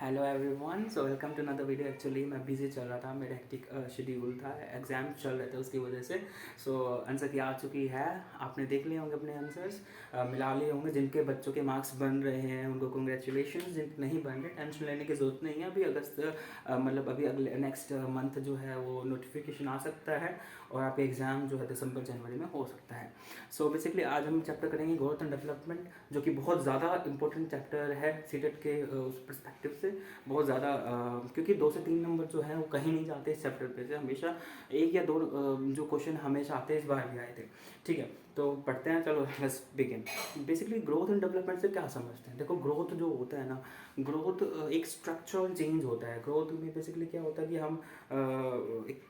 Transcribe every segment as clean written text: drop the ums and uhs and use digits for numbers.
Hello everyone, so welcome to another video. Actually मैं busy चल रहा था, मेरा हेक्टिक शेड्यूल था, एग्जाम चल रहे थे उसकी वजह से। सो आंसर की आ चुकी है, आपने देख लिए होंगे अपने आंसर्स, मिला लिए होंगे। जिनके बच्चों के मार्क्स बन रहे हैं उनको कॉन्ग्रेचुलेशन, जिनके नहीं बन रहे टेंशन लेने की ज़रूरत नहीं है। अभी अगस्त मतलब अभी अगले नेक्स्ट मंथ जो है वो नोटिफिकेशन आ सकता है और आपके एग्ज़ाम जो है दिसंबर जनवरी में हो सकता है। सो बेसिकली आज हम चैप्टर करेंगे ग्रोथ एंड डेवलपमेंट, जो कि बहुत ज़्यादा इंपॉर्टेंट चैप्टर है सीटेट के उस परस्पेक्टिव से। बहुत ज़्यादा क्योंकि 2 से 3 नंबर जो है वो कहीं नहीं जाते इस चैप्टर पे से। हमेशा 1 या 2 जो क्वेश्चन हमेशा आते हैं, इस बार भी आए थे। ठीक है, तो पढ़ते हैं, चलो let's begin. Basically growth and development से क्या समझते हैं? देखो, ग्रोथ जो होता है ना, ग्रोथ एक स्ट्रक्चरल चेंज होता है। ग्रोथ में बेसिकली क्या होता है कि हम एक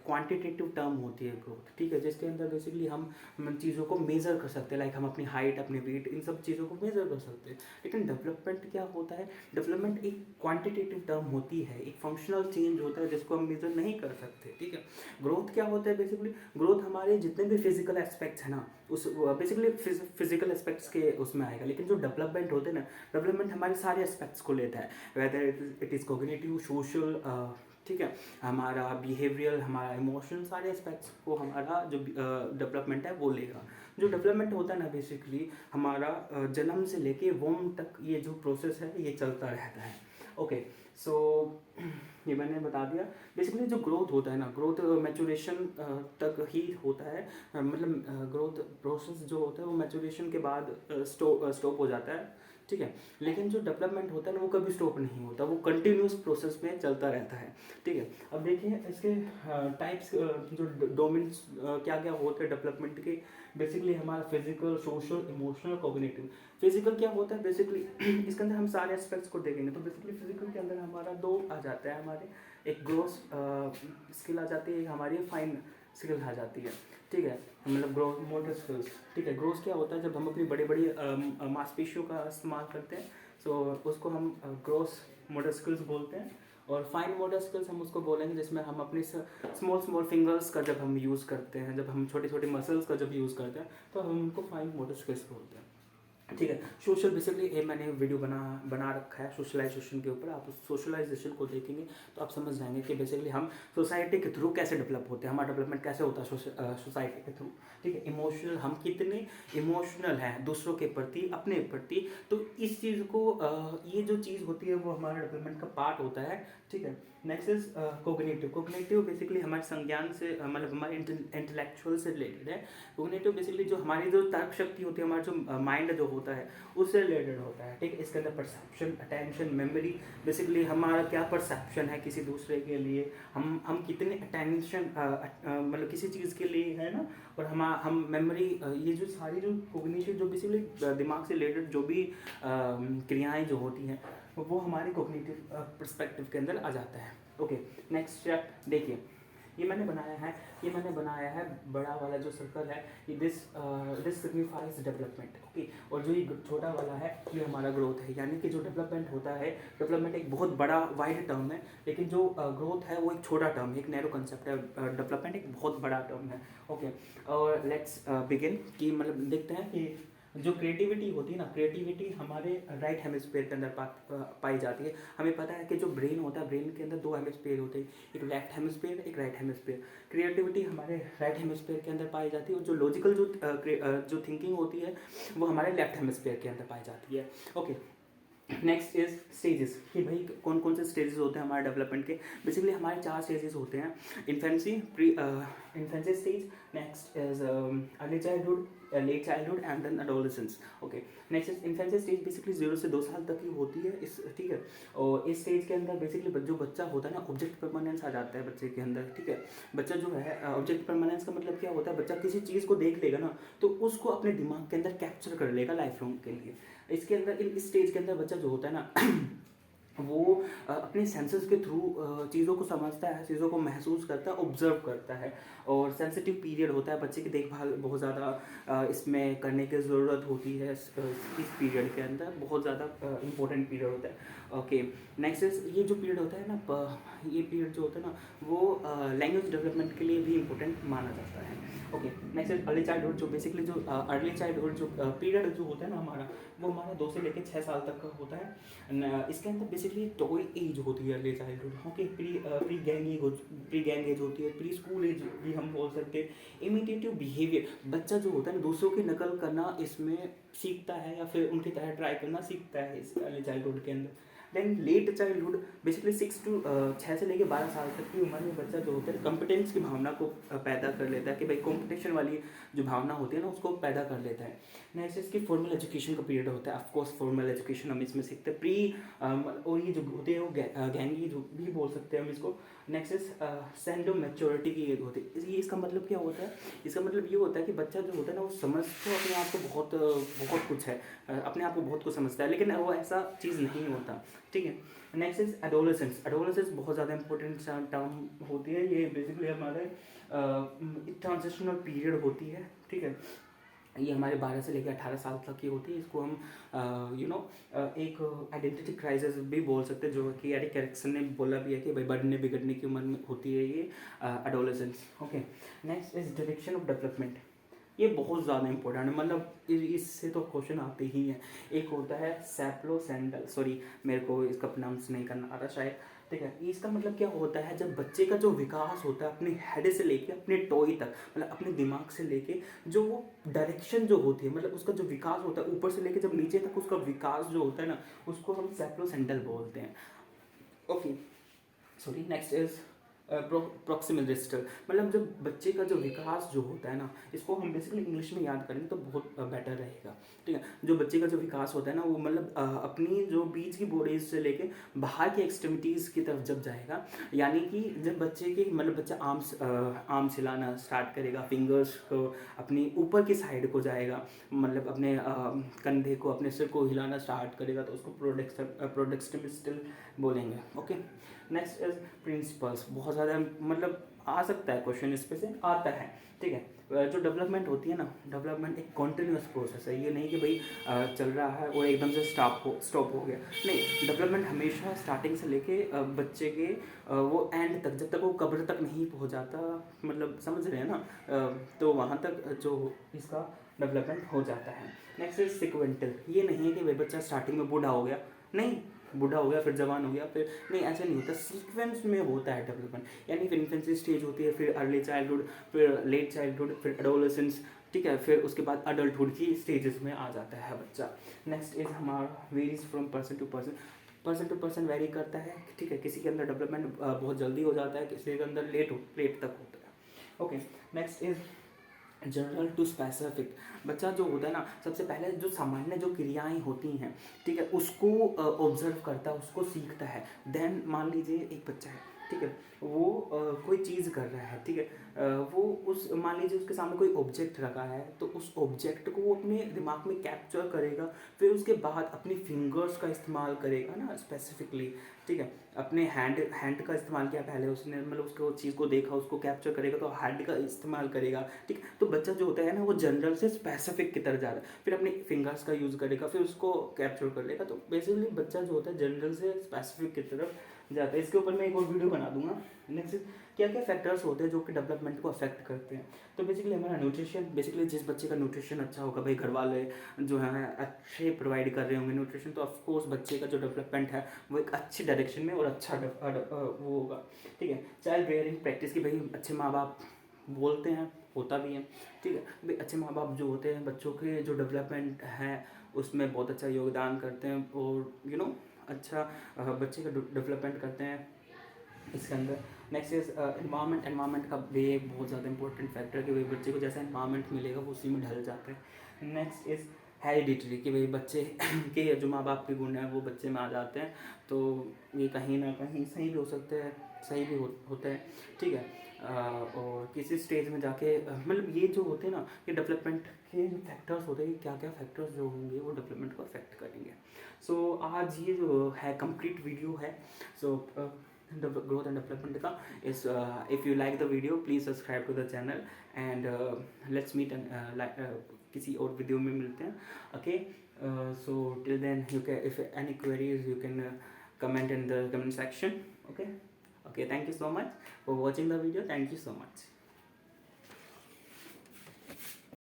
क्वांटिटेटिव टर्म होती है ग्रोथ, ठीक है, जिसके अंदर बेसिकली हम चीज़ों को मेज़र कर सकते हैं। लाइक हम अपनी हाइट, अपने वेट, इन सब चीज़ों को मेज़र कर सकते हैं। लेकिन डेवलपमेंट क्या होता है? डेवलपमेंट एक क्वांटिटेटिव टर्म होती है, एक फंक्शनल चेंज होता है जिसको हम मेज़र नहीं कर सकते। ठीक है, ग्रोथ क्या होता है? बेसिकली ग्रोथ हमारे जितने भी फिजिकल एस्पेक्ट्स हैं ना, उस बेसिकली फिजिकल एस्पेक्ट्स के उसमें आएगा। लेकिन जो डेवलपमेंट होते हैं ना, डेवलपमेंट हमारे सारे एस्पेक्ट्स को लेता है, whether it is cognitive, social, ठीक है, हमारा बिहेवियर, हमारा इमोशन, सारे एस्पेक्ट्स को हमारा जो डेवलपमेंट है वो लेगा। जो डेवलपमेंट होता है ना, बेसिकली हमारा जन्म से लेके वोम तक ये जो प्रोसेस है ये चलता रहता है। ओके, सो ये मैंने बता दिया। बेसिकली जो ग्रोथ होता है ना, ग्रोथ मैचुरेशन तक ही होता है। मतलब ग्रोथ प्रोसेस जो होता है वो मैचुरेशन के बाद स्टॉप हो जाता है। ठीक है, लेकिन जो डेवलपमेंट होता है ना वो कभी स्टॉप नहीं होता, वो कंटिन्यूस प्रोसेस में चलता रहता है। ठीक है, अब देखिए इसके टाइप्स, जो डोमेन्स क्या क्या होते हैं डेवलपमेंट के। बेसिकली हमारा physical, social, emotional, cognitive. Physical क्या होता है? बेसिकली इसके अंदर हम सारे एस्पेक्ट्स को देखेंगे तो बेसिकली फिजिकल के अंदर हमारा 2 आ जाता है हमारे। एक ग्रोस स्किल आ जाती है, एक हमारी फाइन स्किल आ जाती है। ठीक है, मतलब ग्रोथ मोटर स्किल्स। ठीक है, ग्रोथ क्या होता है? जब हम अपनी बड़ी बड़ी मांसपेशियों का इस्तेमाल करते हैं, सो उसको हम ग्रोस मोटर स्किल्स बोलते हैं। और फाइन मोटर स्किल्स हम उसको बोलेंगे जिसमें हम अपने स्मॉल स्मॉल फिंगर्स का जब हम यूज़ करते हैं, जब हम छोटे छोटे मसल्स का जब यूज़ करते हैं, तो हम उनको फाइन मोटर स्किल्स बोलते हैं। ठीक है, सोशल बेसिकली ये मैंने वीडियो बना रखा है सोशलाइजेशन के ऊपर। आप उस सोशलाइजेशन को देखेंगे तो आप समझ जाएंगे कि बेसिकली हम सोसाइटी के थ्रू कैसे डेवलप होते हैं, हमारा डेवलपमेंट कैसे होता है सोसाइटी के थ्रू। ठीक है, इमोशनल, हम कितने इमोशनल हैं दूसरों के प्रति, अपने प्रति। तो इस चीज़ को ये जो चीज़ होती है वो हमारे डेवलपमेंट का पार्ट होता है। ठीक है, next is cognitive. Cognitive basically हमारे संज्ञान से मतलब हमारे इंटेलेक्चुअल से रिलेटेड है। कोग्निटिव बेसिकली जो हमारी जो तर्क शक्ति होती है, हमारा जो माइंड जो होता है उससे रिलेटेड होता है। ठीक है, इसके अंदर परसेप्शन, अटेंशन, मेमोरी। बेसिकली हमारा क्या परसेप्शन है किसी दूसरे के लिए, हम कितने अटेंशन मतलब किसी चीज़ के लिए है ना। और हम मेमोरी, ये जो सारी जो कोग्निटिव जो बेसिकली दिमाग से रिलेटेड जो भी क्रियाएं जो होती हैं वो हमारे कोग्निटिव पर्सपेक्टिव के अंदर आ जाता है। ओके, नेक्स्ट स्टेप देखिए, ये मैंने बनाया है बड़ा वाला जो सर्कल है, ये दिस सिग्निफाइज डेवलपमेंट। ओके, और जो ये छोटा वाला है ये हमारा ग्रोथ है। यानी कि जो डेवलपमेंट होता है, डेवलपमेंट एक बहुत बड़ा वाइड टर्म है, लेकिन जो ग्रोथ है वो एक छोटा टर्म है, एक नैरो कंसेप्ट है। डेवलपमेंट एक बहुत बड़ा टर्म है। ओके, और लेट्स बिगिन कि मतलब देखते हैं कि जो क्रिएटिविटी होती है ना, क्रिएटिविटी हमारे राइट हेमिस्फीयर के अंदर पाई जाती है। हमें पता है कि जो ब्रेन होता है, ब्रेन के अंदर 2 हेमिस्फीयर होते हैं, एक लेफ्ट हेमिस्फीयर, एक राइट हेमिस्फीयर। क्रिएटिविटी हमारे राइट हेमिस्फीयर के अंदर पाई जाती है, और जो लॉजिकल जो थिंकिंग होती है वो हमारे लेफ्ट हेमिस्फीयर के अंदर पाई जाती है। ओके, नेक्स्ट इज स्टेजेस, कि भाई कौन कौन से स्टेजेस होते हैं हमारे डेवलपमेंट के। बेसिकली हमारे 4 स्टेजेस होते हैं। Infancy, infancy stage, next is early childhood, late childhood and then adolescence. Okay, next is infancy stage, basically 0 से 2 साल तक की होती है इस। ठीक है, और इस स्टेज के अंदर बेसिकली जो बच्चा होता है ना, ऑब्जेक्ट परमानेंस आ जाता है बच्चे के अंदर। ठीक है, बच्चा जो है ऑब्जेक्ट परमानेंस का मतलब क्या होता है? बच्चा किसी चीज़ को देख लेगा ना तो उसको अपने दिमाग के अंदर कैप्चर कर लेगा लाइफ लॉन्ग के लिए। इसके अंदर इस स्टेज के अंदर बच्चा जो होता है ना वो अपने सेंसेस के थ्रू चीज़ों को समझता है, चीज़ों को महसूस करता है, ऑब्जर्व करता है। और सेंसिटिव पीरियड होता है, बच्चे की देखभाल बहुत ज़्यादा इसमें करने की ज़रूरत होती है। इस पीरियड के अंदर बहुत ज़्यादा इंपॉर्टेंट पीरियड होता है। ओके, नेक्स्ट ये जो पीरियड होता है ना, ये पीरियड जो होता है ना वो लैंग्वेज डेवलपमेंट के लिए भी इंपॉर्टेंट माना जाता है। ओके, नेक्स्ट अर्ली चाइल्डहुड, जो बेसिकली जो अर्ली चाइल्डहुड जो पीरियड जो होता है ना हमारा, वो हमारा 2 से लेकर 6 साल तक का होता है। इसके अंदर बेसिकली टॉय एज होती है early childhood. Okay, pre gang as होती है, प्री स्कूल एज भी हम बोल सकते हैं। इमिटेटिव बिहेवियर, बच्चा जो होता है ना दूसरों की नकल करना इसमें सीखता है या फिर उनकी तरह ट्राई करना सीखता है इस अर्ली चाइल्डहुड के अंदर। देन लेट चाइल्डहुड, बेसिकली 6 से लेके 12 साल तक की उम्र में बच्चा जो होता है कॉम्पिटेंस की भावना को पैदा कर लेता है कि भाई कॉम्पिटिशन वाली जो भावना होती है ना उसको पैदा कर लेता है। नेक्स्ट इसकी फॉर्मल एजुकेशन का पीरियड होता है। ऑफकोर्स फॉर्मल एजुकेशन हम इसमें सीखते हैं। और ये जो होते हैं वो गैंगी जो भी बोल सकते हैं हम इसको। नेक्स्ट इज सेंडो मैच्योरिटी की एज होती है। ये इसका मतलब क्या होता है? इसका मतलब ये होता है कि बच्चा जो होता है ना वो समझ तो अपने आप को बहुत कुछ है, अपने आप को बहुत कुछ समझता है, लेकिन वो ऐसा चीज़ नहीं होता। ठीक है। Next is adolescence. एडोलेसेंस बहुत ज़्यादा इंपॉर्टेंट टर्म होती है। ये बेसिकली हमारे ट्रांजिशनल पीरियड होती है। ठीक है, ये हमारे 12 से लेकर 18 साल तक की होती है। इसको हम एक आइडेंटिटी क्राइसिस भी बोल सकते हैं, जो कि एरिक एरिक्सन ने बोला भी है कि भाई बढ़ने बिगड़ने की उम्र में होती है ये adolescence. Okay. Next is direction of development. ये बहुत ज़्यादा इंपॉर्टेंट है, मतलब इससे तो क्वेश्चन आते ही हैं। एक होता है सैप्लोसेंटल, सॉरी मेरे को इसका प्रोनाउंस नहीं करना आ रहा शायद। ठीक है, इसका मतलब क्या होता है? जब बच्चे का जो विकास होता है अपने हेड से लेके अपने टॉय तक, मतलब अपने दिमाग से लेके जो वो डायरेक्शन जो होती है, मतलब उसका जो विकास होता है ऊपर से लेके जब नीचे तक उसका विकास जो होता है ना, उसको हम सैप्लोसेंटल बोलते हैं। Okay, sorry. Next is proximal distal, मतलब जब बच्चे का जो विकास जो होता है ना, इसको हम बेसिकली इंग्लिश में याद करेंगे तो बहुत बेटर रहेगा। ठीक है, जो बच्चे का जो विकास होता है ना वो मतलब अपनी जो बीच की बॉडीज से लेके बाहर की एक्सट्रीमिटीज़ की तरफ जब जाएगा, यानी कि जब बच्चे के मतलब बच्चा आर्म्स हिलाना स्टार्ट करेगा, फिंगर्स को अपनी ऊपर की साइड को जाएगा, मतलब अपने कंधे को अपने सिर को हिलाना स्टार्ट करेगा, तो उसको प्रोडेक्स्टिल बोलेंगे। ओके। Next is principles. बहुत ज़्यादा मतलब आ सकता है क्वेश्चन, इस पे से आता है। ठीक है, जो डेवलपमेंट होती है ना, डेवलपमेंट एक कॉन्टिन्यूस प्रोसेस है। ये नहीं कि भाई चल रहा है और एकदम से स्टॉप हो गया, नहीं। डेवलपमेंट हमेशा स्टार्टिंग से लेके बच्चे के वो एंड तक, जब तक वो कब्र तक नहीं पहुंच जाता, मतलब समझ रहे हैं ना, तो वहाँ तक जो इसका डेवलपमेंट हो जाता है। Next is sequential. ये नहीं है कि भाई बच्चा स्टार्टिंग में बूढ़ा हो गया, नहीं, बूढ़ा हो गया फिर जवान हो गया फिर, नहीं, ऐसा नहीं होता। सीक्वेंस में होता है डेवलपमेंट, यानी फिर इन्फेंसी स्टेज होती है, फिर अर्ली चाइल्डहुड, फिर लेट चाइल्डहुड, फिर एडोलेसेंस। ठीक है, फिर उसके बाद अडल्टहुड की स्टेजेस में आ जाता है बच्चा। नेक्स्ट इज हमारा varies from person to person vary करता है। ठीक है, किसी के अंदर डेवलपमेंट बहुत जल्दी हो जाता है, किसी के अंदर लेट तक होता है। Okay. Next is general to specific. बच्चा जो होता है ना, सबसे पहले जो सामान्य जो क्रियाएं होती हैं, ठीक है, उसको ऑब्जर्व करता है, उसको सीखता है। देन मान लीजिए एक बच्चा है, ठीक है, वो कोई चीज़ कर रहा है, ठीक है, वो उस मान लीजिए उसके सामने कोई ऑब्जेक्ट रखा है, तो उस ऑब्जेक्ट को वो अपने दिमाग में कैप्चर करेगा, फिर उसके बाद अपनी फिंगर्स का इस्तेमाल करेगा ना स्पेसिफिकली। ठीक है, अपने हैंड का इस्तेमाल किया पहले उसने, मतलब उसको चीज़ को देखा, उसको कैप्चर करेगा तो हैंड का इस्तेमाल करेगा। ठीक, तो बच्चा जो होता है ना वो जनरल से स्पेसिफिक की तरफ जा रहा है, फिर अपने फिंगर्स का यूज़ करेगा, फिर उसको कैप्चर कर लेगा। तो बेसिकली बच्चा जो होता है जनरल से स्पेसिफिक की तरफ जाता है। इसके ऊपर मैं एक और वीडियो बना दूंगा। नेक्स्ट क्या क्या फैक्टर्स होते हैं जो कि डेवलपमेंट को अफेक्ट करते हैं। तो बेसिकली हमारा न्यूट्रिशन, बेसिकली जिस बच्चे का न्यूट्रिशन अच्छा होगा, भाई घर वाले जो हैं अच्छे प्रोवाइड कर रहे होंगे न्यूट्रिशन, तो ऑफकोर्स बच्चे का जो डेवलपमेंट है वो एक अच्छी डायरेक्शन में और अच्छा वो होगा। ठीक है, चाइल्ड रेयरिंग प्रैक्टिस की, भाई अच्छे माँ बाप बोलते हैं, होता भी है। ठीक है, भाई अच्छे माँ बाप जो होते हैं बच्चों के जो डेवलपमेंट है उसमें बहुत अच्छा योगदान करते हैं, और अच्छा बच्चे का डेवलपमेंट करते हैं इसके अंदर। नेक्स्ट इज एनवायरनमेंट का भी एक बहुत ज़्यादा इंपॉर्टेंट फैक्टर है कि भाई बच्चे को जैसा एनवायरनमेंट मिलेगा वो उसी में ढल जाता है। नेक्स्ट इज हेरिडिटरी, कि भाई बच्चे के जो माँ बाप के गुण हैं वो बच्चे में आ जाते हैं, तो ये कहीं ना कहीं सही भी हो सकते हैं, सही भी होता है। ठीक है, और किसी स्टेज में जाके मतलब ये जो होते हैं ना, ये डेवलपमेंट के जो फैक्टर्स होते हैं, क्या क्या फैक्टर्स जो होंगे वो डेवलपमेंट को अफेक्ट करेंगे। सो आज ये जो है कंप्लीट वीडियो है, सो growth and development का is if you like the video please subscribe to the channel and let's meet and किसी और वीडियो में मिलते हैं। Okay, so till then you can, if any queries you can comment in the comment section. Okay, thank you so much for watching the video. Thank you so much.